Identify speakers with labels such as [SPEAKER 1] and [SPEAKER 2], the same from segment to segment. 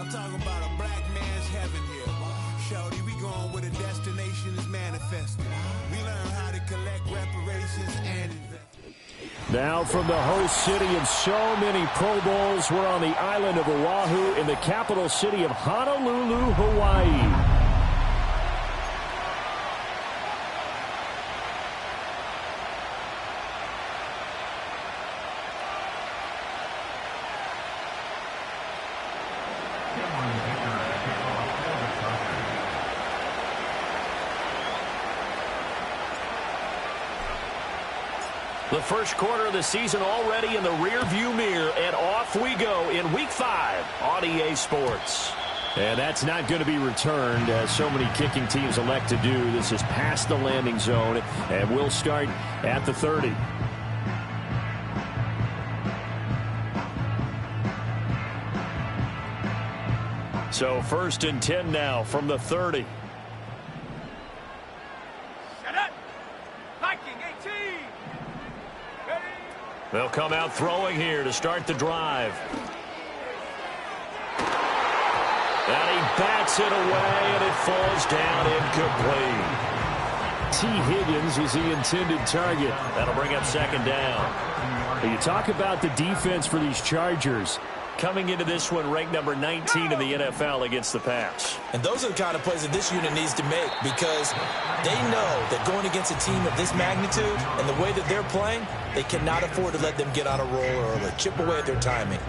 [SPEAKER 1] I'm talking about a black man's heaven here. Shorty, we going where the destination is manifested. We learn how to collect reparations and invest.
[SPEAKER 2] Now from the host city of so many Pro Bowls, we're on the island of Oahu in the capital city of Honolulu, Hawaii. The first quarter of the season already in the rearview mirror, and off we go in Week 5 on EA Sports. And that's not going to be returned, as so many kicking teams elect to do. This is past the landing zone, and we'll start at the 30. So 1st and 10 now from the 30. They'll come out throwing here to start the drive. And he bats it away, and it falls down incomplete. T. Higgins is the intended target. That'll bring up 2nd down. You talk about the defense for these Chargers. Coming into this one ranked number 19 in the NFL against the pass.
[SPEAKER 3] And those are the kind of plays that this unit needs to make, because they know that going against a team of this magnitude and the way that they're playing, they cannot afford to let them get on a roll or chip away at their timing.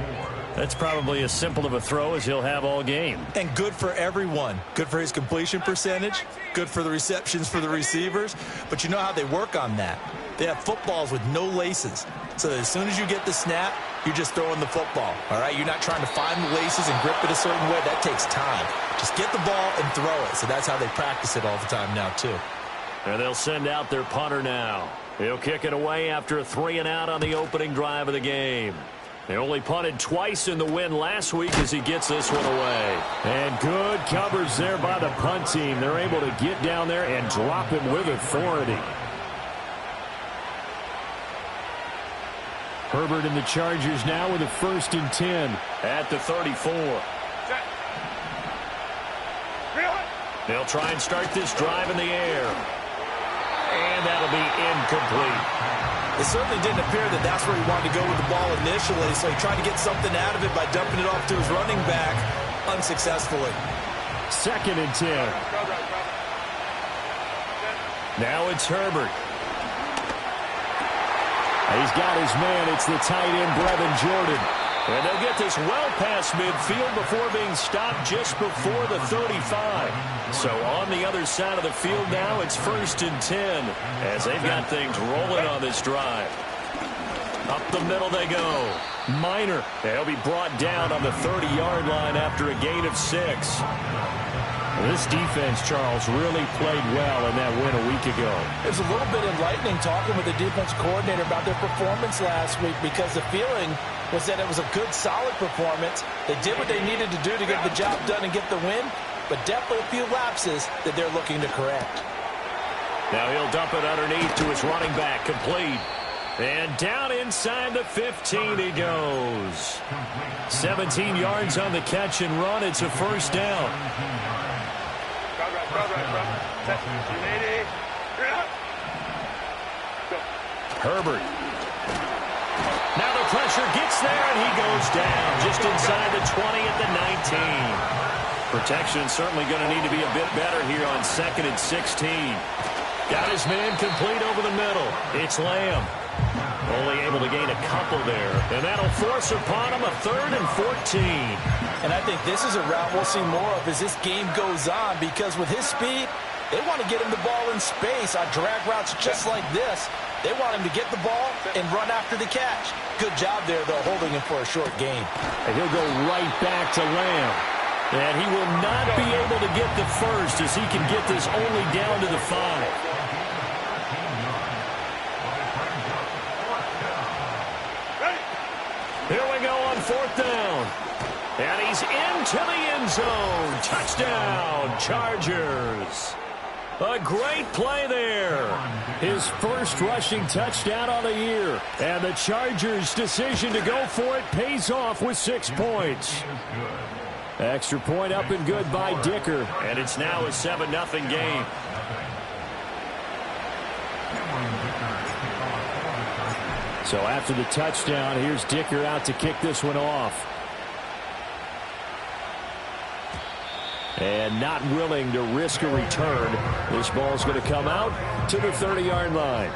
[SPEAKER 2] That's probably as simple of a throw as he'll have all game.
[SPEAKER 3] And good for everyone. Good for his completion percentage. Good for the receptions for the receivers. But you know how they work on that. They have footballs with no laces. So that as soon as you get the snap, you're just throwing the football. All right? You're not trying to find the laces and grip it a certain way. That takes time. Just get the ball and throw it. So that's how they practice it all the time now, too.
[SPEAKER 2] And they'll send out their punter now. He'll kick it away after a 3-and-out on the opening drive of the game. They only punted twice in the win last week as he gets this one away. And good coverage there by the punt team. They're able to get down there and drop him with authority. Herbert and the Chargers now with a 1st and 10 at the 34. They'll try and start this drive in the air. And that'll be incomplete.
[SPEAKER 3] It certainly didn't appear that that's where he wanted to go with the ball initially, so he tried to get something out of it by dumping it off to his running back unsuccessfully.
[SPEAKER 2] 2nd and 10. Now it's Herbert. He's got his man. It's the tight end, Brevin Jordan. And they'll get this well past midfield before being stopped just before the 35. So on the other side of the field now, it's 1st and 10 as they've got things rolling on this drive. Up the middle they go. Minor. They'll be brought down on the 30-yard line after a gain of 6. This defense, Charles, really played well in that win a week ago.
[SPEAKER 4] It was a little bit enlightening talking with the defense coordinator about their performance last week, because the feeling was that it was a good, solid performance. They did what they needed to do to get the job done and get the win, but definitely a few lapses that they're looking to correct.
[SPEAKER 2] Now he'll dump it underneath to his running back, complete. And down inside the 15 he goes. 17 yards on the catch and run. It's a 1st down. Herbert. Now the pressure gets there, and he goes down just inside the 20 at the 19. Protection certainly going to need to be a bit better here on 2nd and 16. Got his man complete over the middle. It's Lamb. Only able to gain a couple there. And that'll force upon him a 3rd and 14.
[SPEAKER 4] And I think this is a route we'll see more of as this game goes on, because with his speed, they want to get him the ball in space on drag routes just like this. They want him to get the ball and run after the catch. Good job there, though, holding him for a short gain.
[SPEAKER 2] And he'll go right back to Lamb. And he will not be able to get the first, as he can get this only down to the 5. Here we go on 4th down. And he's into the end zone. Touchdown, Chargers. A great play there. His first rushing touchdown on the year. And the Chargers' decision to go for it pays off with 6 points. Extra point up and good by Dicker. And it's now a 7-0 game. So after the touchdown, here's Dicker out to kick this one off. And not willing to risk a return. This ball's going to come out to the 30-yard line.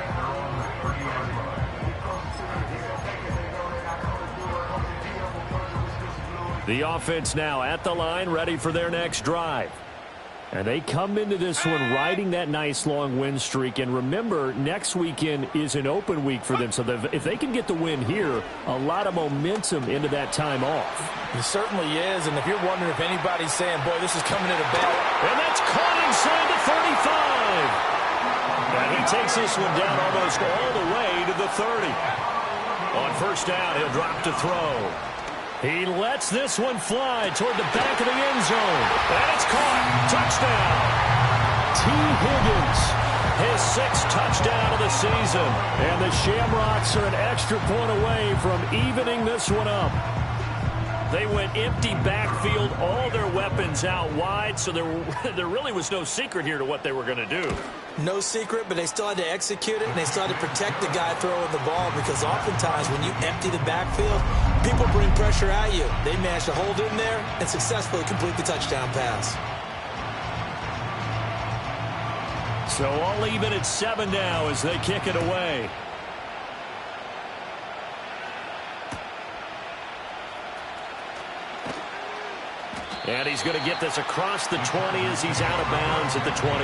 [SPEAKER 2] The offense now at the line, ready for their next drive. And they come into this one riding that nice long win streak. And remember, next weekend is an open week for them. So if they can get the win here, a lot of momentum into that time off.
[SPEAKER 4] It certainly is. And if you're wondering if anybody's saying, boy, this is coming at a bad.
[SPEAKER 2] And that's caught inside the 35. And he takes this one down almost all the way to the 30. On first down, he'll drop to throw. He lets this one fly toward the back of the end zone. And it's caught. Touchdown. T. Higgins, his 6th touchdown of the season. And the Shamrocks are an extra point away from evening this one up. They went empty backfield, all their weapons out wide, so there really was no secret here to what they were going to do.
[SPEAKER 4] No secret, but they still had to execute it, and they still had to protect the guy throwing the ball, because oftentimes when you empty the backfield, people bring pressure at you. They managed to hold in there and successfully complete the touchdown pass.
[SPEAKER 2] So all even at 7 now as they kick it away. And he's going to get this across the 20 as he's out of bounds at the 23.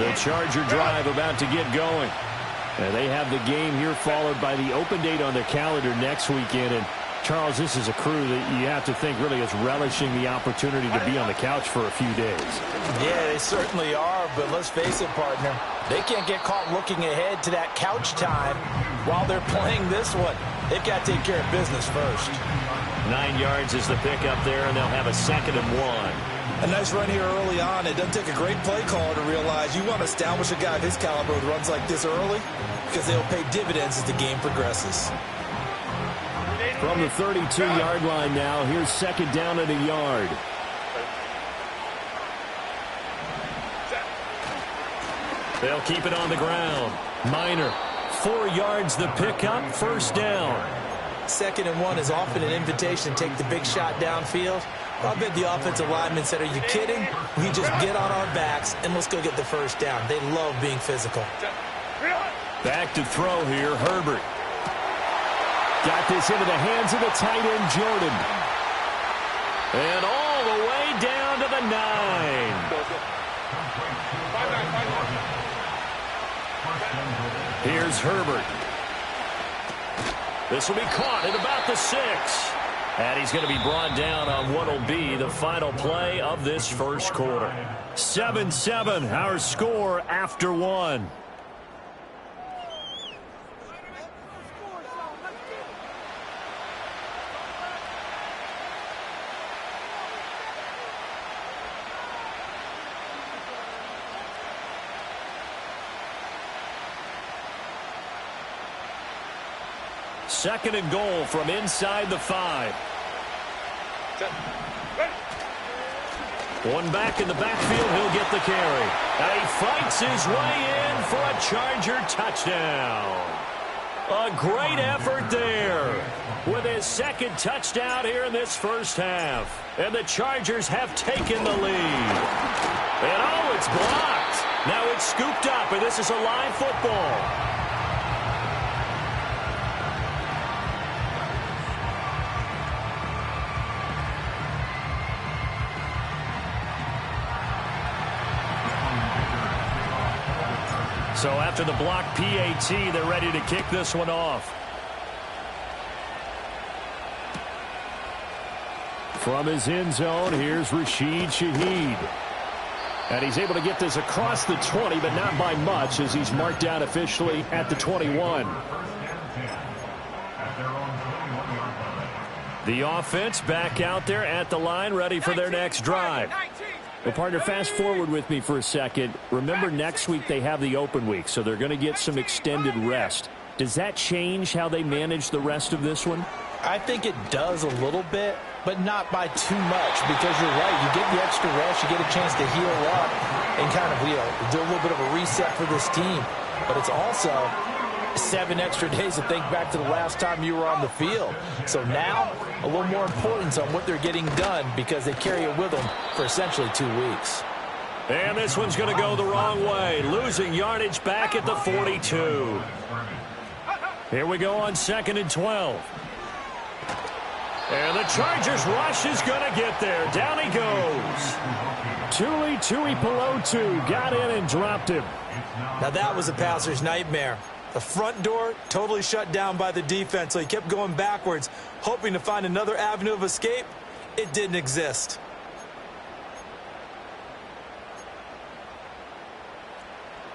[SPEAKER 2] The Charger drive about to get going. And they have the game here followed by the open date on their calendar next weekend. And Charles, this is a crew that you have to think really is relishing the opportunity to be on the couch for a few days.
[SPEAKER 4] Yeah, they certainly are, but let's face it, partner. They can't get caught looking ahead to that couch time while they're playing this one. They've got to take care of business first.
[SPEAKER 2] 9 yards is the pickup there, and they'll have a 2nd and 1.
[SPEAKER 3] A nice run here early on. It doesn't take a great play caller to realize you want to establish a guy of his caliber with runs like this early, because they'll pay dividends as the game progresses.
[SPEAKER 2] From the 32-yard line now, here's 2nd down and a yard. They'll keep it on the ground. Minor, 4 yards the pickup, 1st down.
[SPEAKER 4] 2nd and 1 is often an invitation to take the big shot downfield. I bet the offensive lineman said, are you kidding? We just get on our backs and let's go get the 1st down. They love being physical.
[SPEAKER 2] Back to throw here, Herbert. Got this into the hands of the tight end, Jordan. And all the way down to the 9. Here's Herbert. This will be caught at about the 6. And he's going to be brought down on what will be the final play of this first quarter. 7-7, our score after 1. Second and goal from inside the 5. One back in the backfield, he'll get the carry. And he fights his way in for a Charger touchdown. A great effort there with his 2nd touchdown here in this first half. And the Chargers have taken the lead. And oh, it's blocked. Now it's scooped up, and this is a live football. So after the block PAT, they're ready to kick this one off. From his end zone, here's Rashid Shaheed. And he's able to get this across the 20, but not by much, as he's marked down officially at the 21. The offense back out there at the line, ready for their next drive. Well, partner, fast forward with me for a second. Remember, next week they have the open week, so they're going to get some extended rest. Does that change how they manage the rest of this one?
[SPEAKER 4] I think it does a little bit, but not by too much, because you're right. You get the extra rest, you get a chance to heal up and kind of, do a little bit of a reset for this team. But it's also 7 extra days to think back to the last time you were on the field. So now, a little more importance on what they're getting done, because they carry it with them for essentially 2 weeks.
[SPEAKER 2] And this one's going to go the wrong way, losing yardage back at the 42. Here we go on 2nd and 12. And the Chargers rush is going to get there. Down he goes. Tui Pelotu got in and dropped him.
[SPEAKER 3] Now that was a passer's nightmare. The front door totally shut down by the defense, so he kept going backwards, hoping to find another avenue of escape. It didn't exist.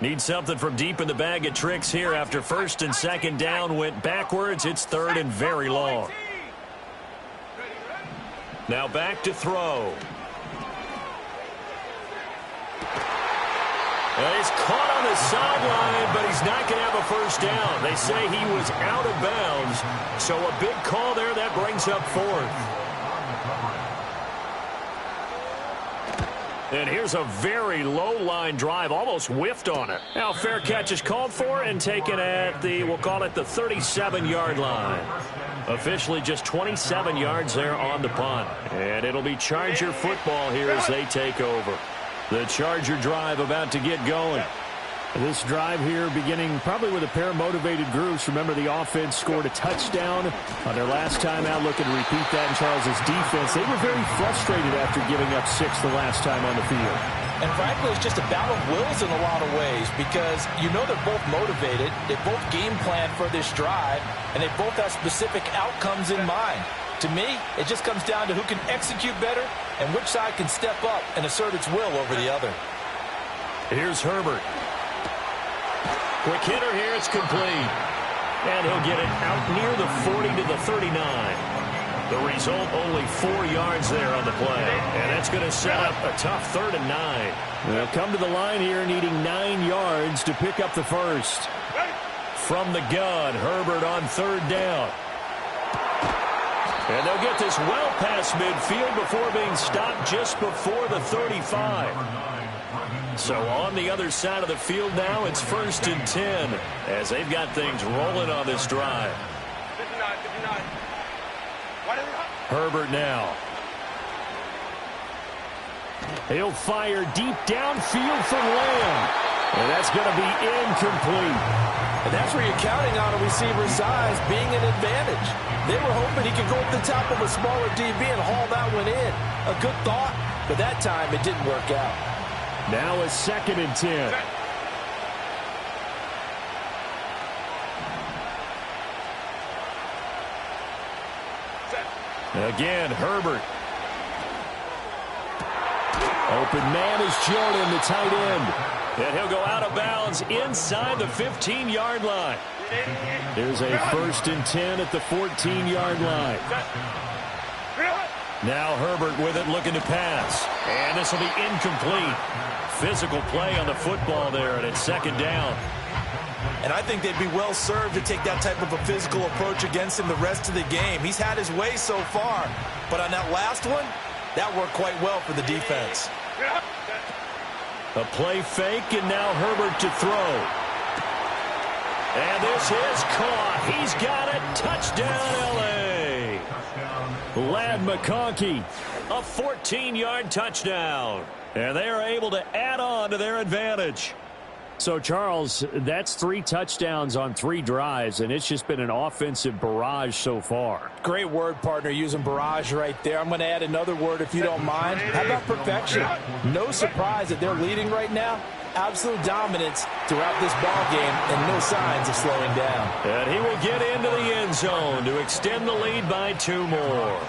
[SPEAKER 2] Need something from deep in the bag of tricks here after 1st and 2nd down went backwards. It's 3rd and very long. Now back to throw. And he's caught on the sideline, but he's not going to have a first down. They say he was out of bounds, so a big call there that brings up 4th. And here's a very low-line drive, almost whiffed on it. Now fair catch is called for and taken at the, we'll call it the 37-yard line. Officially just 27 yards there on the punt. And it'll be Charger football here as they take over. The Charger drive about to get going. This drive here beginning probably with a pair of motivated groups. Remember, the offense scored a touchdown on their last time out. Looking to repeat that in Charles's defense. They were very frustrated after giving up 6 the last time on the field.
[SPEAKER 4] And frankly, it's just a battle of wills in a lot of ways, because they're both motivated. They both game plan for this drive, and they both have specific outcomes in mind. To me, it just comes down to who can execute better and which side can step up and assert its will over the other.
[SPEAKER 2] Here's Herbert. Quick hitter here, it's complete. And he'll get it out near the 40 to the 39. The result, only 4 yards there on the play. And that's going to set up a tough 3rd and 9. They'll come to the line here needing 9 yards to pick up the first. From the gun, Herbert on 3rd down. And they'll get this well past midfield before being stopped just before the 35. So on the other side of the field now, it's 1st and 10 as they've got things rolling on this drive.
[SPEAKER 5] 59.
[SPEAKER 2] Herbert now. He'll fire deep downfield for Lamb. And that's going to be incomplete.
[SPEAKER 4] And that's where you're counting on a receiver's size being an advantage. They were hoping he could go up the top of a smaller DB and haul that one in. A good thought, but that time it didn't work out.
[SPEAKER 2] Now a 2nd and 10. Again, Herbert. Open man is Jordan, the tight end. And he'll go out of bounds inside the 15-yard line. There's a 1st and 10 at the 14-yard line. Now Herbert with it, looking to pass. And this will be incomplete. Physical play on the football there, and it's 2nd down.
[SPEAKER 3] And I think they'd be well served to take that type of a physical approach against him the rest of the game. He's had his way so far, but on that last one, that worked quite well for the defense.
[SPEAKER 2] A play fake, and now Herbert to throw. And this is caught. He's got it. Touchdown, L.A. Ladd McConkey, a 14-yard touchdown. And they are able to add on to their advantage. So, Charles, that's 3 touchdowns on 3 drives, and it's just been an offensive barrage so far.
[SPEAKER 4] Great word, partner, using barrage right there. I'm going to add another word if you don't mind. How about perfection? No surprise that they're leading right now. Absolute dominance throughout this ball game and no signs of slowing down.
[SPEAKER 2] And he will get into the end zone to extend the lead by 2 more.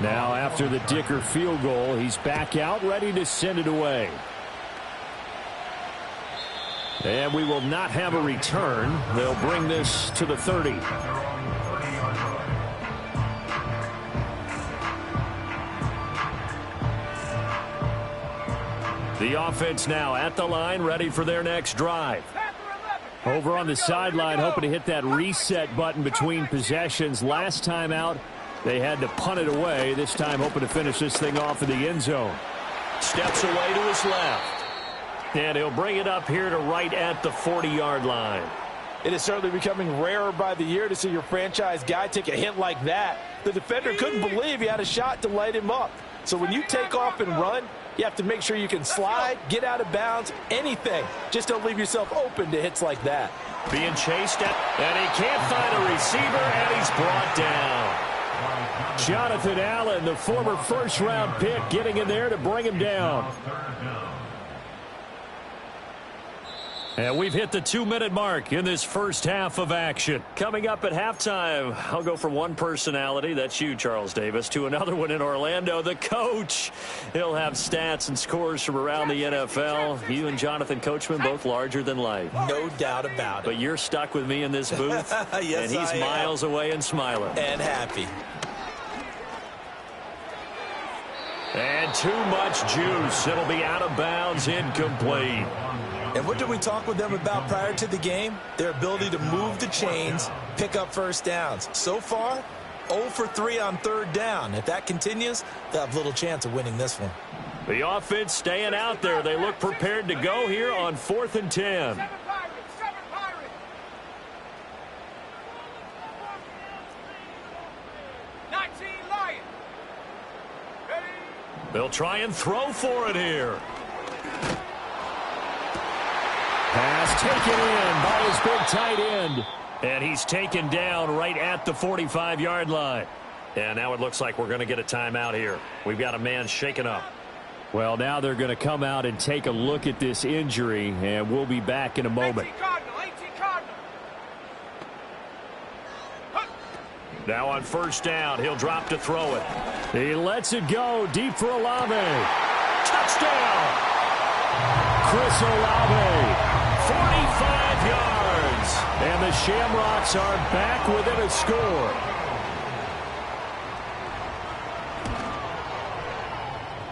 [SPEAKER 2] Now after the Dicker field goal, he's back out ready to send it away. And we will not have a return. They'll bring this to the 30. The offense now at the line, ready for their next drive. Over on the sideline, hoping to hit that reset button between possessions. Last time out, they had to punt it away. This time, hoping to finish this thing off in the end zone. Steps away to his left. And he'll bring it up here to right at the 40-yard line.
[SPEAKER 4] It is certainly becoming rarer by the year to see your franchise guy take a hit like that. The defender couldn't believe he had a shot to light him up. So when you take off and run, you have to make sure you can slide, get out of bounds, anything. Just don't leave yourself open to hits like that.
[SPEAKER 2] Being chased at, and he can't find a receiver, and he's brought down. Jonathan Allen, the former first-round pick, getting in there to bring him down. And we've hit the 2-minute mark in this first half of action. Coming up at halftime, I'll go from one personality, that's you, Charles Davis, to another one in Orlando, the coach. He'll have stats and scores from around the NFL. You and Jonathan Coachman, both larger than life.
[SPEAKER 4] No doubt about it.
[SPEAKER 2] But you're stuck with me in this booth,
[SPEAKER 4] yes,
[SPEAKER 2] and he's miles away and smiling.
[SPEAKER 4] And happy.
[SPEAKER 2] And too much juice. It'll be out of bounds, incomplete.
[SPEAKER 4] And what did we talk with them about prior to the game? Their ability to move the chains, pick up first downs. So far, 0 for 3 on third down. If that continues, they'll have little chance of winning this one.
[SPEAKER 2] The offense staying out there. They look prepared to go here on 4th and 10. They'll try and throw for it here. Pass taken in by his big tight end. And he's taken down right at the 45-yard line. And now it looks like we're going to get a timeout here. We've got a man shaken up. Well, now they're going to come out and take a look at this injury, and we'll be back in a moment. Now on first down, he'll drop to throw it. He lets it go deep for Olave. Touchdown! Chris Olave. 45 yards, and the Shamrocks are back within a score.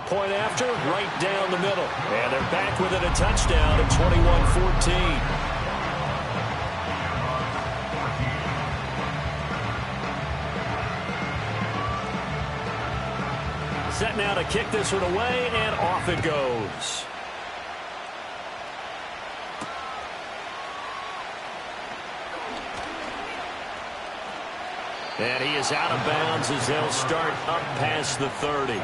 [SPEAKER 2] Point after, right down the middle. And they're back within a touchdown at 21-14. Set now to kick this one away, and off it goes. And he is out of bounds as they'll start up past the 30.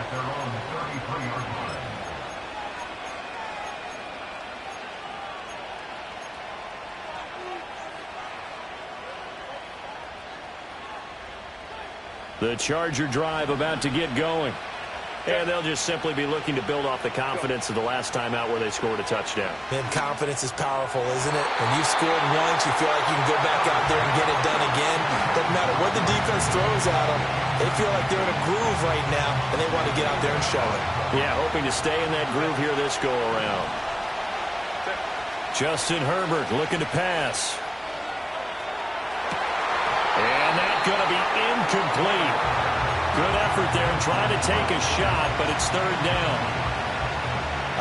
[SPEAKER 2] The Charger drive about to get going. And they'll just simply be looking to build off the confidence of the last time out where they scored a touchdown.
[SPEAKER 4] And confidence is powerful, isn't it? When you've scored once, you feel like you can go back out there and get it done again. Doesn't matter what the defense throws at them. They feel like they're in a groove right now, and they want to get out there and show it. Yeah,
[SPEAKER 2] hoping to stay in that groove here this go-around. Justin Herbert looking to pass. And that's going to be incomplete. Good effort there trying to take a shot, but it's third down.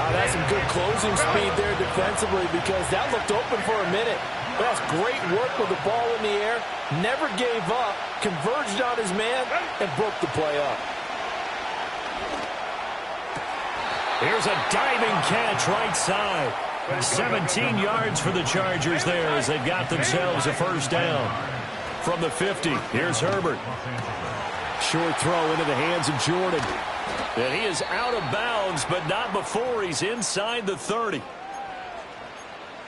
[SPEAKER 4] That's some good closing speed there defensively because that looked open for a minute. That's great work with the ball in the air. Never gave up, converged on his man, and broke the play up.
[SPEAKER 2] Here's a diving catch right side. 17 yards for the Chargers there as they've got themselves a first down. From the 50, here's Herbert. Short throw into the hands of Jordan. And he is out of bounds, but not before he's inside the 30.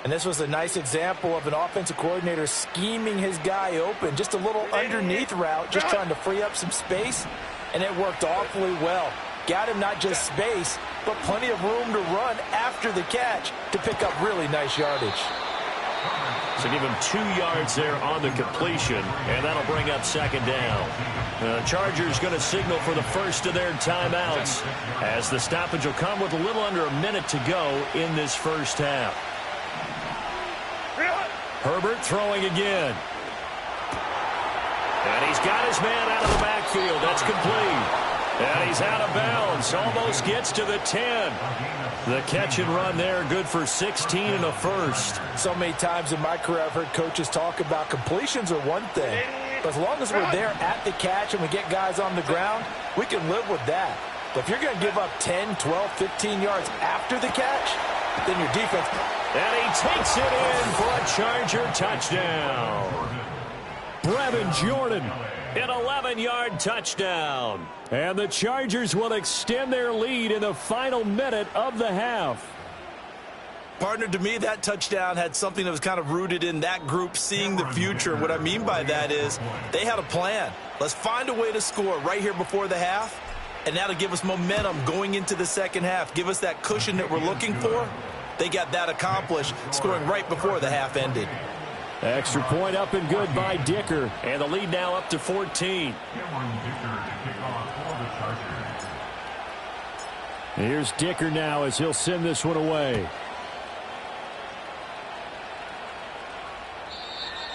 [SPEAKER 4] And this was a nice example of an offensive coordinator scheming his guy open. Just a little underneath route, just trying to free up some space. And it worked awfully well. Got him not just space, but plenty of room to run after the catch to pick up really nice yardage.
[SPEAKER 2] So give him 2 yards there on the completion, and that'll bring up second down. The Chargers going to signal for the first of their timeouts as the stoppage will come with a little under a minute to go in this first half. Herbert throwing again. And he's got his man out of the backfield. That's complete. And he's out of bounds. Almost gets to the 10. The catch and run there, good for 16 and a first.
[SPEAKER 4] So many times in my career I've heard coaches talk about completions are one thing. But as long as we're there at the catch and we get guys on the ground, we can live with that. But if you're going to give up 10, 12, 15 yards after the catch, then your defense...
[SPEAKER 2] And he takes it in for a Charger touchdown. Brevin Jordan, an 11-yard touchdown. And the Chargers will extend their lead in the final minute of the half.
[SPEAKER 3] Partner, to me, that touchdown had something that was kind of rooted in that group seeing the future. What I mean by that is they had a plan. Let's find a way to score right here before the half, and that'll give us momentum going into the second half, give us that cushion that we're looking for. They got that accomplished, scoring right before the half ended.
[SPEAKER 2] Extra point up and good by Dicker, and the lead now up to 14. Here's Dicker now as he'll send this one away.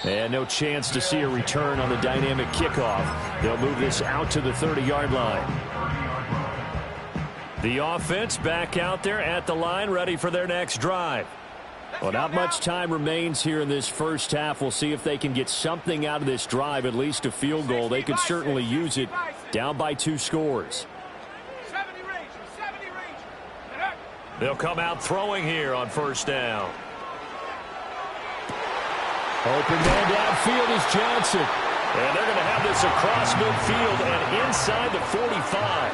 [SPEAKER 2] And no chance to see a return on the dynamic kickoff. They'll move this out to the 30-yard line. The offense back out there at the line, ready for their next drive. Well, not much time remains here in this first half. We'll see if they can get something out of this drive, at least a field goal. They could certainly use it, down by 2 scores. They'll come out throwing here on first down. Open man downfield is Johnson. And they're going to have this across midfield and inside the 45.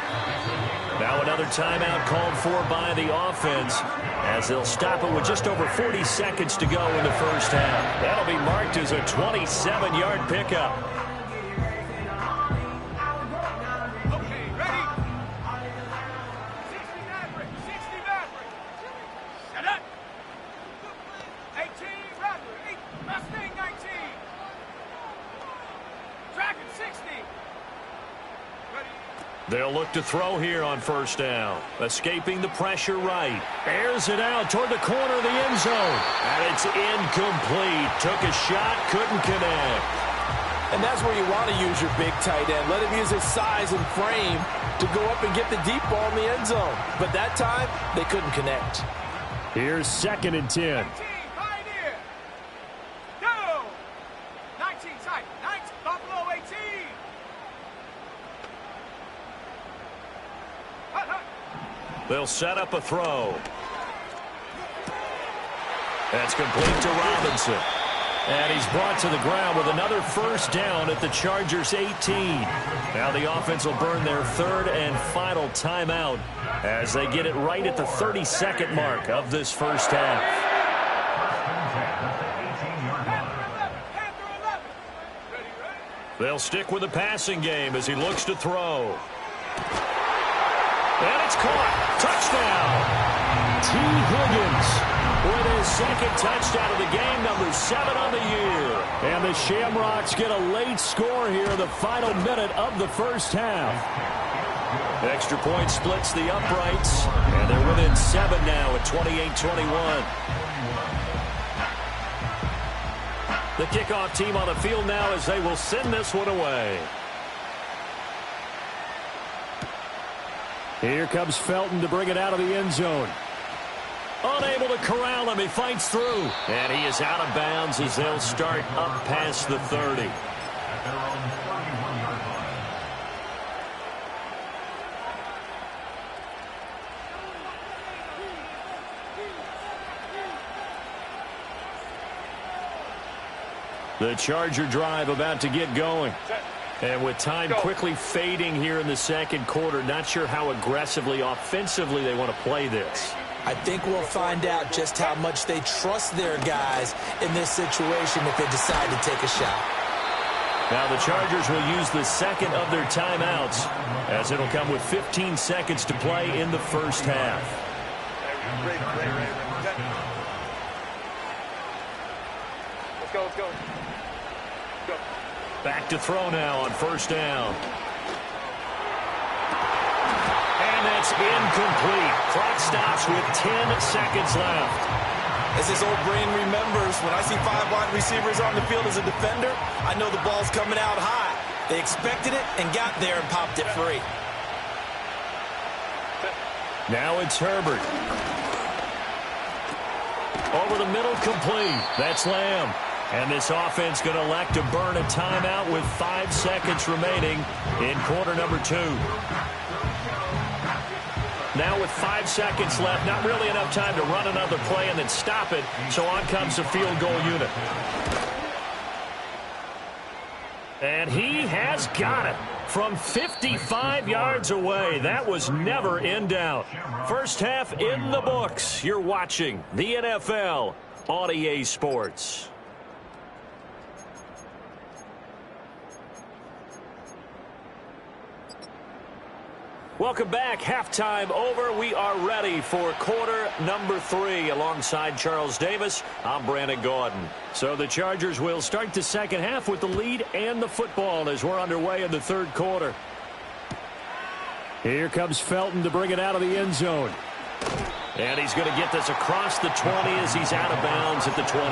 [SPEAKER 2] Now another timeout called for by the offense as they'll stop it with just over 40 seconds to go in the first half. That'll be marked as a 27-yard pickup.
[SPEAKER 1] Okay, ready? 60 Maverick, 60 Maverick. Shut up. 18 Maverick, Mustang 19. Dragon 60.
[SPEAKER 2] They'll look to throw here on first down. Escaping the pressure right. Airs it out toward the corner of the end zone. And it's incomplete. Took a shot, couldn't connect.
[SPEAKER 4] And that's where you want to use your big tight end. Let him use his size and frame to go up and get the deep ball in the end zone. But that time, they couldn't connect.
[SPEAKER 2] Here's 2nd and 10.
[SPEAKER 1] 19, Pioneer. Go. 19, tight. 19, Buffalo 18.
[SPEAKER 2] They'll set up a throw. That's complete to Robinson. And he's brought to the ground with another first down at the Chargers 18. Now the offense will burn their 3rd and final timeout as they get it right at the 32nd mark of this first half. They'll stick with the passing game as he looks to throw. And it's caught. Touchdown. T. Higgins with his 2nd touchdown of the game, number 7 on the year. And the Shamrocks get a late score here in the final minute of the first half. Extra point splits the uprights, and they're within 7 now at 28-21. The kickoff team on the field now as they will send this one away. Here comes Felton to bring it out of the end zone. Unable to corral him. He fights through. And he is out of bounds as they'll start up past the 30. The Charger drive about to get going. And with time quickly fading here in the second quarter, not sure how aggressively, offensively they want to play this.
[SPEAKER 4] I think we'll find out just how much they trust their guys in this situation if they decide to take a shot.
[SPEAKER 2] Now the Chargers will use the 2nd of their timeouts as it'll come with 15 seconds to play in the first half.
[SPEAKER 1] Let's go, let's go.
[SPEAKER 2] Back to throw now on first down. And that's incomplete. Clock stops with 10 seconds left.
[SPEAKER 4] As his old brain remembers, when I see 5 wide receivers on the field as a defender, I know the ball's coming out high. They expected it and got there and popped it free.
[SPEAKER 2] Now it's Herbert. Over the middle, complete. That's Lamb. And this offense going to elect to burn a timeout with 5 seconds remaining in quarter number 2. Now with 5 seconds left, not really enough time to run another play and then stop it. So on comes the field goal unit. And he has got it from 55 yards away. That was never in doubt. First half in the books. You're watching the NFL on EA Sports. Welcome back. Halftime over. We are ready for quarter number 3. Alongside Charles Davis, I'm Brandon Gaudin. So the Chargers will start the second half with the lead and the football as we're underway in the third quarter. Here comes Felton to bring it out of the end zone. And he's going to get this across the 20 as he's out of bounds at the 23.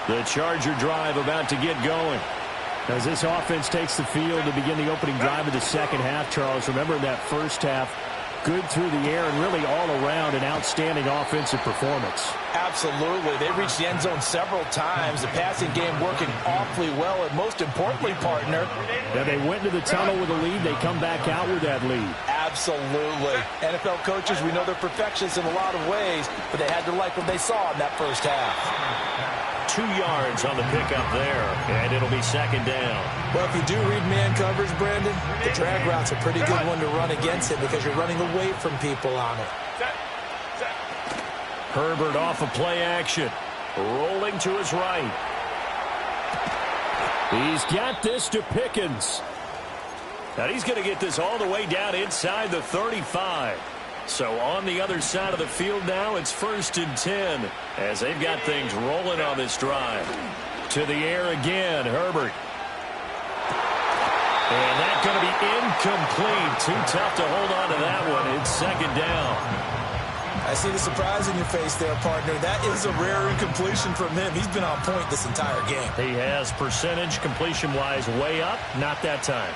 [SPEAKER 2] The Charger drive about to get going. As this offense takes the field to begin the opening drive of the second half, Charles, remember in that first half, good through the air and really all around an outstanding offensive performance.
[SPEAKER 4] Absolutely. They reached the end zone several times. The passing game working awfully well, and most importantly, partner,
[SPEAKER 2] now they went into the tunnel with a lead. They come back out with that lead.
[SPEAKER 4] Absolutely. NFL coaches, we know they're perfectionists in a lot of ways, but they had to like what they saw in that first half.
[SPEAKER 2] 2 yards on the pickup there, and it'll be second down.
[SPEAKER 4] Well, if you do read man coverage, Brandon, the drag route's a pretty good one to run against it because you're running away from people on it.
[SPEAKER 2] Herbert off of play action, rolling to his right. He's got this to Pickens. Now he's going to get this all the way down inside the 35. So on the other side of the field now, it's 1st and 10 as they've got things rolling on this drive. To the air again, Herbert. And that's going to be incomplete. Too tough to hold on to that one. It's second down.
[SPEAKER 4] I see the surprise in your face there, partner. That is a rare incompletion from him. He's been on point this entire game.
[SPEAKER 2] He has percentage completion-wise way up. Not that time.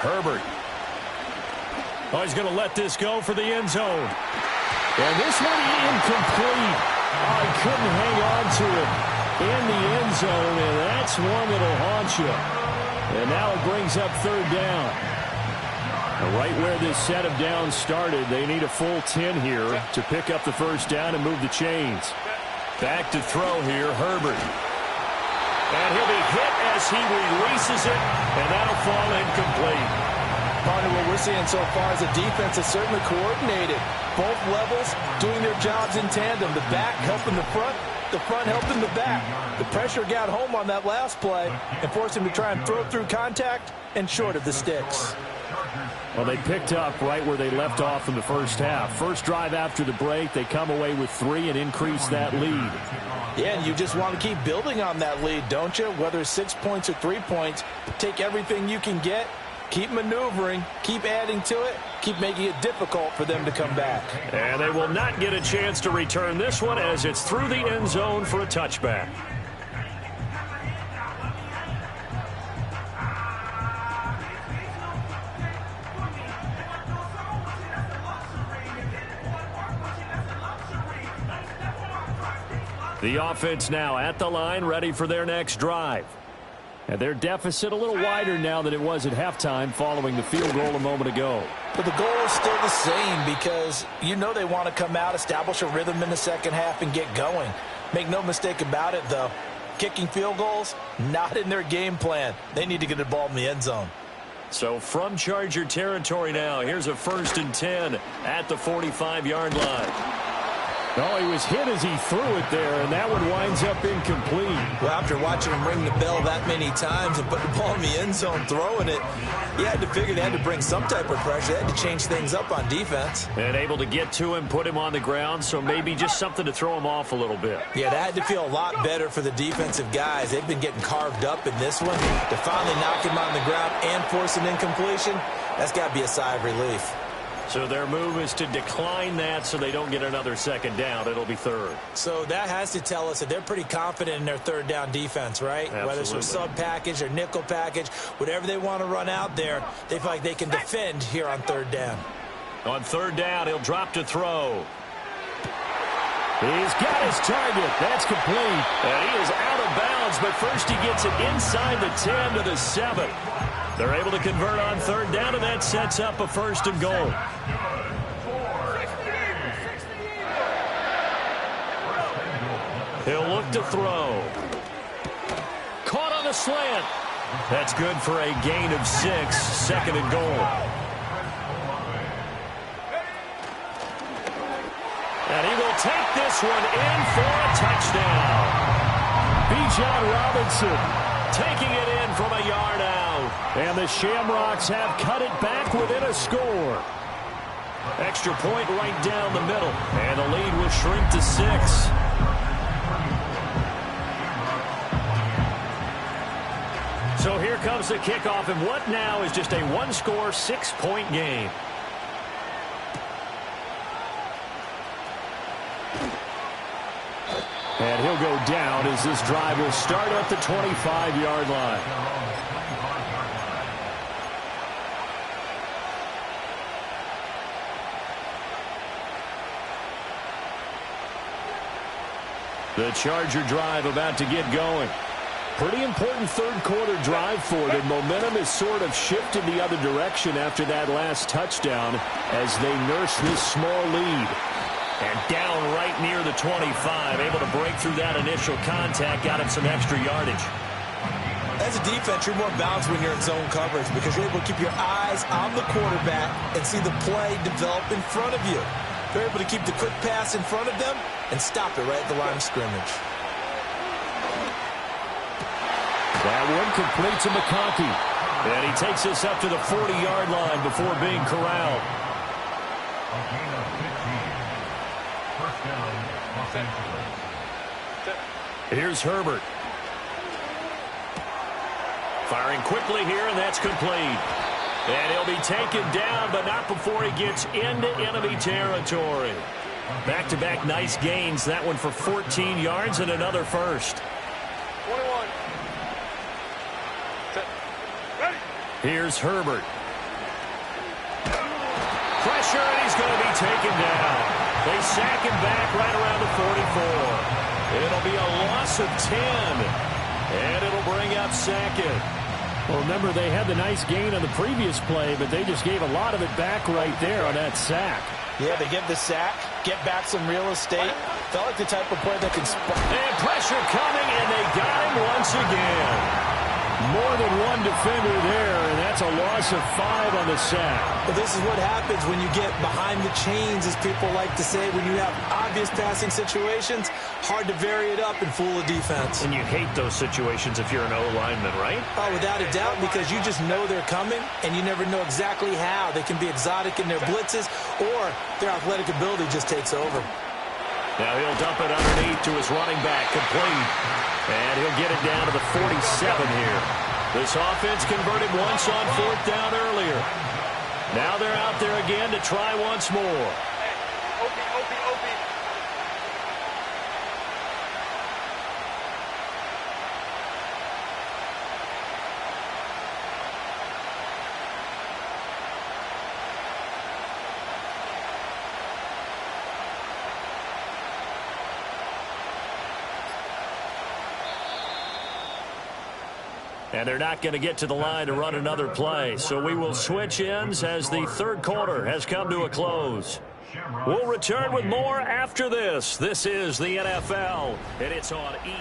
[SPEAKER 2] Herbert. Oh, he's going to let this go for the end zone. And this one incomplete. Oh, he couldn't hang on to it in the end zone, and that's one that'll haunt you. And now it brings up third down. And right where this set of downs started, they need a full 10 here to pick up the first down and move the chains. Back to throw here, Herbert. And he'll be hit as he releases it, and that'll fall incomplete.
[SPEAKER 4] Partner, what we're seeing so far is the defense is certainly coordinated. Both levels doing their jobs in tandem. The back helping the front helping the back. The pressure got home on that last play and forced him to try and throw through contact and short of the sticks.
[SPEAKER 2] Well, they picked up right where they left off in the first half. First drive after the break, they come away with 3 and increase that lead.
[SPEAKER 4] Yeah, and you just want to keep building on that lead, don't you? Whether it's 6 points or 3 points, take everything you can get. Keep maneuvering, keep adding to it, keep making it difficult for them to come back.
[SPEAKER 2] And they will not get a chance to return this one as it's through the end zone for a touchback. The offense now at the line, ready for their next drive. And their deficit a little wider now than it was at halftime following the field goal a moment ago.
[SPEAKER 4] But the goal is still the same because you know they want to come out, establish a rhythm in the second half, and get going. Make no mistake about it, though. Kicking field goals, not in their game plan. They need to get the ball in the end zone.
[SPEAKER 2] So from Charger territory now, here's a 1st and 10 at the 45-yard line. Oh, he was hit as he threw it there, and that one winds up incomplete.
[SPEAKER 4] Well, after watching him ring the bell that many times and put the ball in the end zone throwing it, you had to figure they had to bring some type of pressure. They had to change things up on defense.
[SPEAKER 2] And able to get to him, put him on the ground, so maybe just something to throw him off a little bit.
[SPEAKER 4] Yeah, that had to feel a lot better for the defensive guys. They've been getting carved up in this one. To finally knock him on the ground and force an incompletion, that's got to be a sigh of relief.
[SPEAKER 2] So their move is to decline that so they don't get another second down. It'll be third.
[SPEAKER 4] So that has to tell us that they're pretty confident in their third down defense, right?
[SPEAKER 2] Absolutely.
[SPEAKER 4] Whether it's a sub package or nickel package, whatever they want to run out there, they feel like they can defend here on third down.
[SPEAKER 2] On third down, he'll drop to throw. He's got his target. That's complete. And he is out of bounds, but first he gets it inside the 10 to the 7. They're able to convert on third down, and that sets up a first and goal. He'll look to throw. Caught on the slant. That's good for a gain of 6, second and goal. And he will take this one in for a touchdown. Bijan Robinson taking it in from a yard out. And the Shamrocks have cut it back within a score. Extra point right down the middle. And the lead will shrink to 6. So here comes the kickoff, and what now is just a one-score, 6-point game. And he'll go down as this drive will start at the 25-yard line. The Charger drive about to get going. Pretty important third-quarter drive for them. Momentum is sort of shifted the other direction after that last touchdown as they nurse this small lead. And down right near the 25, able to break through that initial contact, got him some extra yardage.
[SPEAKER 4] As a defense, you're more balanced when you're in zone coverage because you're able to keep your eyes on the quarterback and see the play develop in front of you. They're able to keep the quick pass in front of them and stop it right at the line of scrimmage.
[SPEAKER 2] That one complete to McConkey. And he takes this up to the 40-yard line before being corralled. Here's Herbert. Firing quickly here, and that's complete. And he'll be taken down, but not before he gets into enemy territory. Back-to-back nice gains. That one for 14 yards and another first.
[SPEAKER 5] 21. Ready.
[SPEAKER 2] Here's Herbert. Pressure, and he's going to be taken down. They sack him back right around the 44. It'll be a loss of 10. And it'll bring up Sackett. Well, remember, they had the nice gain on the previous play, but they just gave a lot of it back right there on that sack.
[SPEAKER 4] Yeah, they get the sack, get back some real estate. Felt like the type of play that can...
[SPEAKER 2] And pressure coming, and they got him once again. More than one defender there, and that's a loss of 5 on the sack.
[SPEAKER 4] But this is what happens when you get behind the chains, as people like to say. When you have obvious passing situations, hard to vary it up and fool a defense.
[SPEAKER 2] And you hate those situations if you're an O-lineman, right?
[SPEAKER 4] Oh, without a doubt, because you just know they're coming, and you never know exactly how. They can be exotic in their blitzes, or their athletic ability just takes over.
[SPEAKER 2] Now he'll dump it underneath to his running back, complete. And he'll get it down to the 47 here. This offense converted once on fourth down earlier. Now they're out there again to try once more.
[SPEAKER 5] Opie.
[SPEAKER 2] And they're not going to get to the line to run another play. So we will switch ends as the third quarter has come to a close. We'll return with more after this. This is the NFL, and it's on E!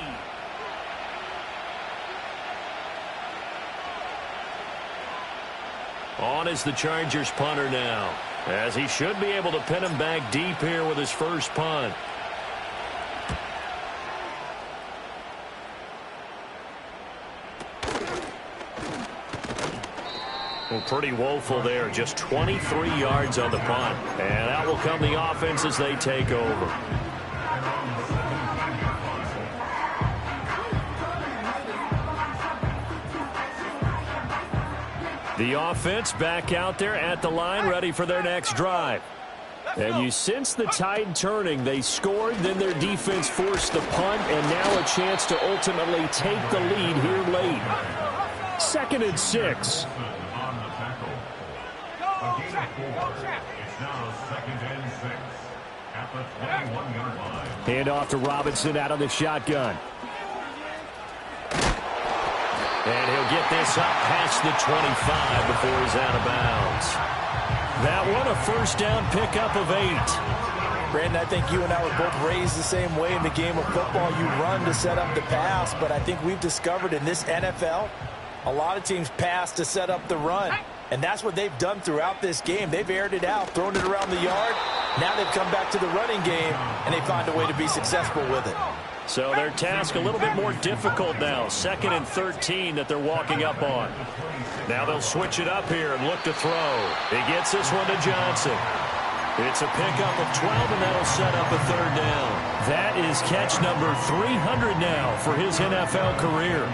[SPEAKER 2] On is the Chargers punter now, as he should be able to pin him back deep here with his first punt. Well, pretty woeful there. Just 23 yards on the punt. And out will come the offense as they take over. The offense back out there at the line, ready for their next drive. And you sense the tide turning. They scored, then their defense forced the punt, and now a chance to ultimately take the lead here late. 2nd and 6. Hand off to Robinson out of the shotgun. And he'll get this up past the 25 before he's out of bounds. That one, a first down pickup of 8.
[SPEAKER 4] Brandon, I think you and I were both raised the same way in the game of football. You run to set up the pass, but I think we've discovered in this NFL, a lot of teams pass to set up the run. And that's what they've done throughout this game. They've aired it out, thrown it around the yard. Now they've come back to the running game, and they find a way to be successful with it.
[SPEAKER 2] So their task a little bit more difficult now. 2nd and 13 that they're walking up on. Now they'll switch it up here and look to throw. He gets this one to Johnson. It's a pickup of 12, and that'll set up a 3rd down. That is catch number 300 now for his NFL career.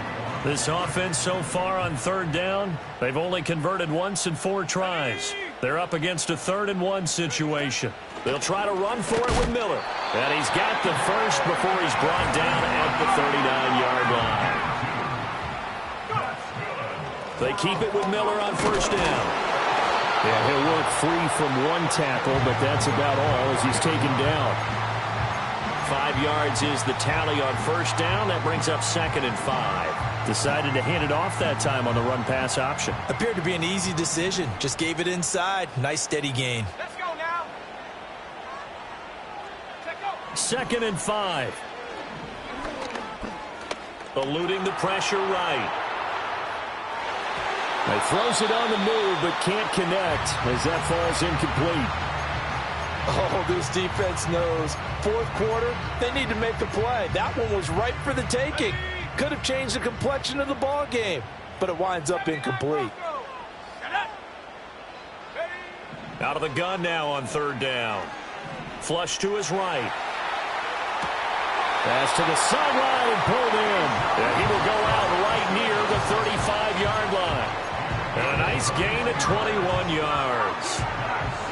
[SPEAKER 2] This offense so far on 3rd down, they've only converted once in 4 tries. They're up against a 3rd and 1 situation. They'll try to run for it with Miller. And he's got the first before he's brought down at the 39-yard line. They keep it with Miller on 1st down. Yeah, he'll work free from 1 tackle, but that's about all as he's taken down. 5 yards is the tally on 1st down. That brings up 2nd and 5. Decided to hand it off that time on the run-pass option.
[SPEAKER 4] Appeared to be an easy decision. Just gave it inside. Nice, steady gain.
[SPEAKER 5] Let's go now.
[SPEAKER 2] 2nd and 5. Eluding the pressure right. He throws it on the move, but can't connect as that falls incomplete.
[SPEAKER 4] Oh, this defense knows. 4th quarter, they need to make the play. That one was right for the taking. Could have changed the complexion of the ball game, but it winds up incomplete.
[SPEAKER 2] Out of the gun now on 3rd down. Flush to his right. Pass to the sideline and pulled in. And he will go out right near the 35-yard line. And a nice gain of 21 yards.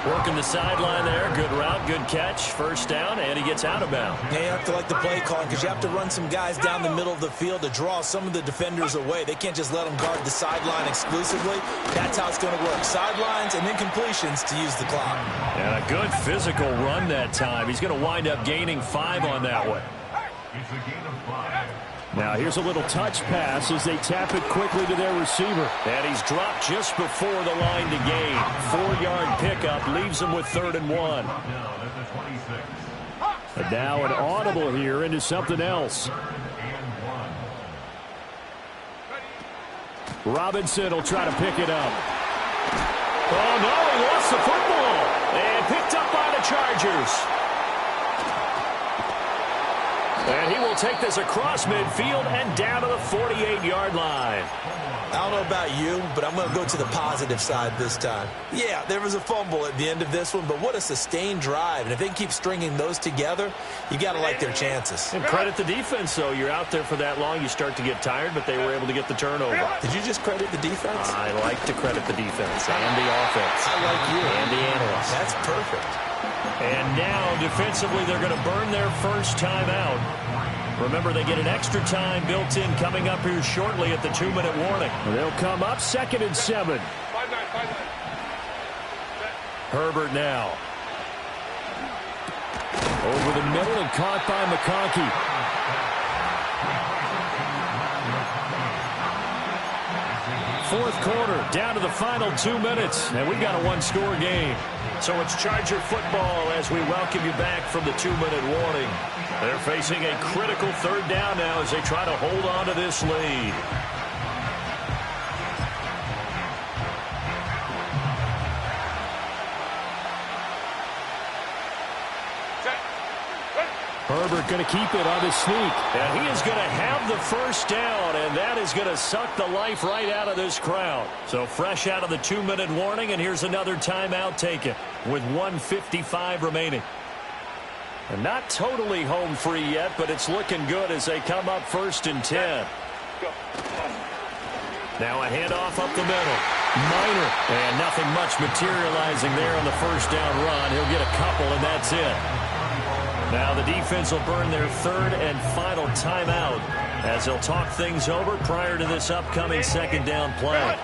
[SPEAKER 2] Working the sideline there. Good route, good catch. 1st down, and he gets out of bounds.
[SPEAKER 4] Yeah, you have to like the play calling because you have to run some guys down the middle of the field to draw some of the defenders away. They can't just let them guard the sideline exclusively. That's how it's going to work. Sidelines and then completions to use the clock.
[SPEAKER 2] And a good physical run that time. He's going to wind up gaining 5 on that one.
[SPEAKER 6] It's a gain of 5.
[SPEAKER 2] Now here's a little touch pass as they tap it quickly to their receiver. And he's dropped just before the line to gain. 4-yard pickup leaves him with 3rd and 1. And now an audible here into something else. Robinson will try to pick it up. Oh no, he lost the football. And picked up by the Chargers. And he will take this across midfield and down to the 48-yard line.
[SPEAKER 4] I don't know about you, but I'm going to go to the positive side this time. Yeah, there was a fumble at the end of this one, but what a sustained drive. And if they can keep stringing those together, you got to like their chances.
[SPEAKER 2] And credit the defense, though. You're out there for that long, you start to get tired, but they were able to get the turnover.
[SPEAKER 4] Did you just credit the defense?
[SPEAKER 2] I like to credit the defense and the offense.
[SPEAKER 4] I like you.
[SPEAKER 2] And the analysts.
[SPEAKER 4] That's perfect.
[SPEAKER 2] And now, defensively, they're going to burn their first time out. Remember, they get an extra time built in coming up here shortly at the 2-minute warning. They'll come up 2nd and 7.
[SPEAKER 5] 5-9.
[SPEAKER 2] Herbert now. Over the middle and caught by McConkey. Fourth quarter, down to the final 2 minutes, and we've got a 1-score game. So it's Charger football as we welcome you back from the 2-minute warning. They're facing a critical 3rd down now as they try to hold on to this lead. Herbert going to keep it on his sneak. And he is going to have the first down, and that is going to suck the life right out of this crowd. So fresh out of the 2-minute warning, and here's another timeout taken with 1:55 remaining. And not totally home free yet, but it's looking good as they come up 1st and 10. Now a handoff up the middle. minor. And nothing much materializing there on the first down run. He'll get a couple, and that's it. Now the defense will burn their third and final timeout as they'll talk things over prior to this upcoming second down play.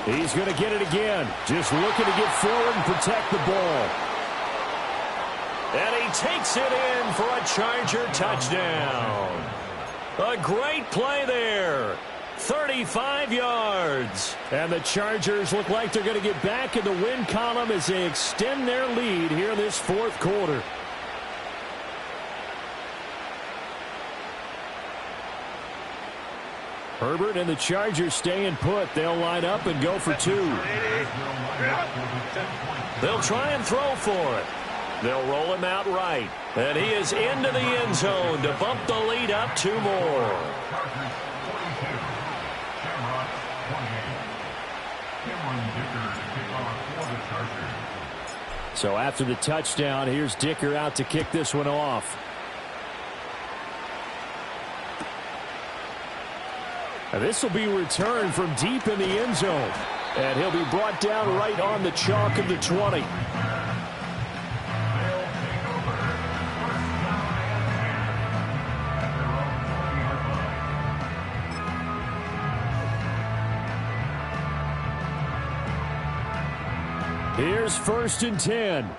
[SPEAKER 7] He's going to get it again. Just looking to get forward and protect the ball.
[SPEAKER 2] And he takes it in for a Charger touchdown. A great play there. 35 yards.
[SPEAKER 7] And the Chargers look like they're going to get back in the win column as they extend their lead here in this fourth quarter. Herbert and the Chargers staying put. They'll line up and go for two.
[SPEAKER 2] They'll try and throw for it. They'll roll him out right. And he is into the end zone to bump the lead up two more.
[SPEAKER 7] So after the touchdown, here's Dicker out to kick this one off. And this will be returned from deep in the end zone. And he'll be brought down right on the chalk of the 20. Here's 1st and 10.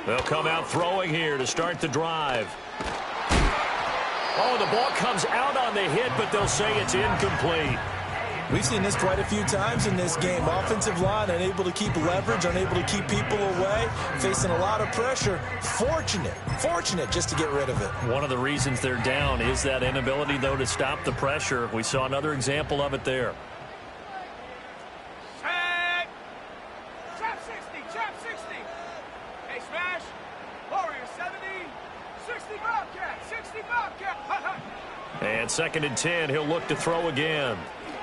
[SPEAKER 2] They'll come out throwing here to start the drive. Oh, the ball comes out on the hit, but they'll say it's incomplete.
[SPEAKER 4] We've seen this quite a few times in this game. Offensive line unable to keep leverage, unable to keep people away, facing a lot of pressure. Fortunate just to get rid of it.
[SPEAKER 2] One of the reasons they're down is that inability, though, to stop the pressure. We saw another example of it there.
[SPEAKER 5] Set. Trap 60. Hey, smash. Warrior 70. 60 Bobcat. 60 Bobcat.
[SPEAKER 2] And 2nd and 10, he'll look to throw again.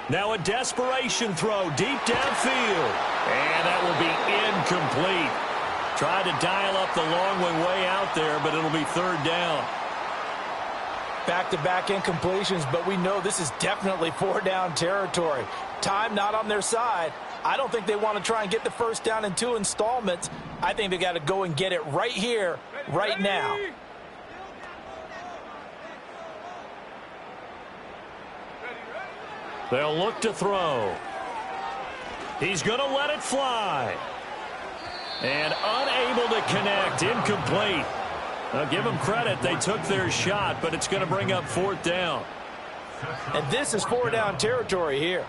[SPEAKER 2] Now a desperation throw deep downfield. And that will be incomplete. Tried to dial up the long way out there, but it'll be 3rd down.
[SPEAKER 4] Back-to-back incompletions, but we know this is definitely 4-down territory. Time not on their side. I don't think they want to try and get the first down in 2 installments. I think they got to go and get it right here, right now.
[SPEAKER 2] They'll look to throw. He's going to let it fly. And unable to connect. Incomplete. Now give them credit. They took their shot, but it's going to bring up 4th down.
[SPEAKER 4] And this is 4-down territory here.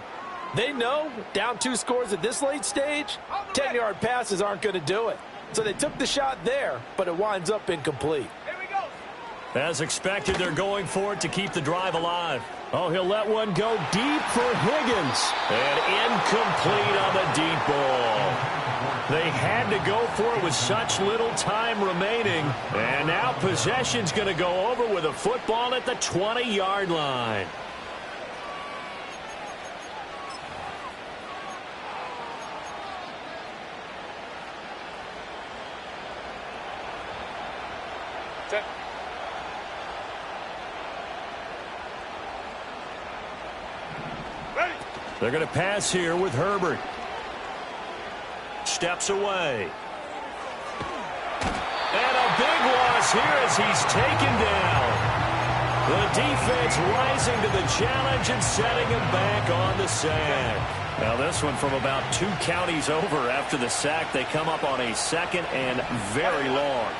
[SPEAKER 4] They know down 2 scores at this late stage, 10-yard passes aren't going to do it. So they took the shot there, but it winds up incomplete.
[SPEAKER 2] As expected, they're going for it to keep the drive alive.
[SPEAKER 7] Oh, he'll let one go deep for Higgins.
[SPEAKER 2] And incomplete on the deep ball. They had to go for it with such little time remaining. And now possession's going to go over with a football at the 20-yard line.
[SPEAKER 5] Set.
[SPEAKER 2] They're going to pass here with Herbert. Steps away. And a big loss here as he's taken down. The defense rising to the challenge and setting him back on the sack. Now this one from about 2 counties over after the sack. They come up on a 2nd and very long.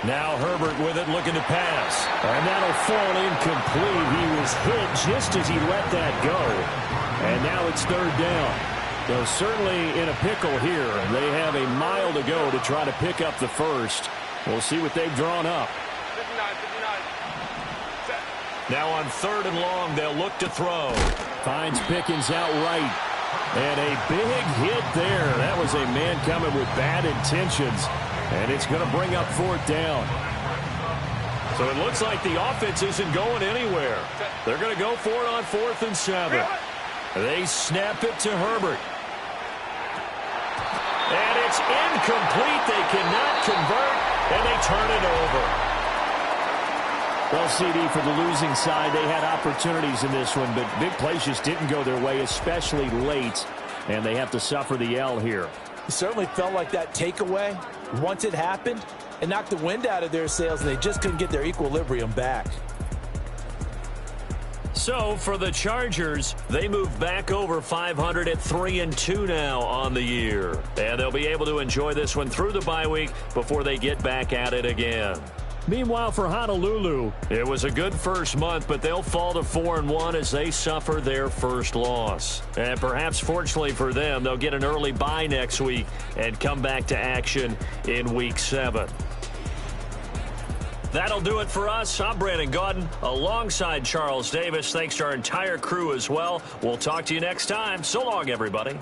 [SPEAKER 2] Now Herbert with it, looking to pass.
[SPEAKER 7] And that'll fall incomplete. He was hit just as he let that go. And now it's 3rd down. They're certainly in a pickle here. They have a mile to go to try to pick up the first. We'll see what they've drawn up.
[SPEAKER 5] 59. Set.
[SPEAKER 2] Now on 3rd and long, they'll look to throw.
[SPEAKER 7] Finds Pickens out right. And a big hit there. That was a man coming with bad intentions. And it's going to bring up 4th down.
[SPEAKER 2] So it looks like the offense isn't going anywhere. They're going to go for it on 4th and 7. They snap it to Herbert. And it's incomplete. They cannot convert, and they turn it over.
[SPEAKER 7] Well, CD, for the losing side, they had opportunities in this one, but big plays just didn't go their way, especially late, and they have to suffer the L here.
[SPEAKER 4] It certainly felt like that takeaway, once it happened, it knocked the wind out of their sails, and they just couldn't get their equilibrium back.
[SPEAKER 2] So for the Chargers, they move back over 500 at 3-2 now on the year. And they'll be able to enjoy this one through the bye week before they get back at it again.
[SPEAKER 7] Meanwhile, for Honolulu,
[SPEAKER 2] it was a good first month, but they'll fall to 4-1 as they suffer their first loss. And perhaps fortunately for them, they'll get an early bye next week and come back to action in Week 7. That'll do it for us. I'm Brandon Gaudin alongside Charles Davis. Thanks to our entire crew as well. We'll talk to you next time. So long, everybody.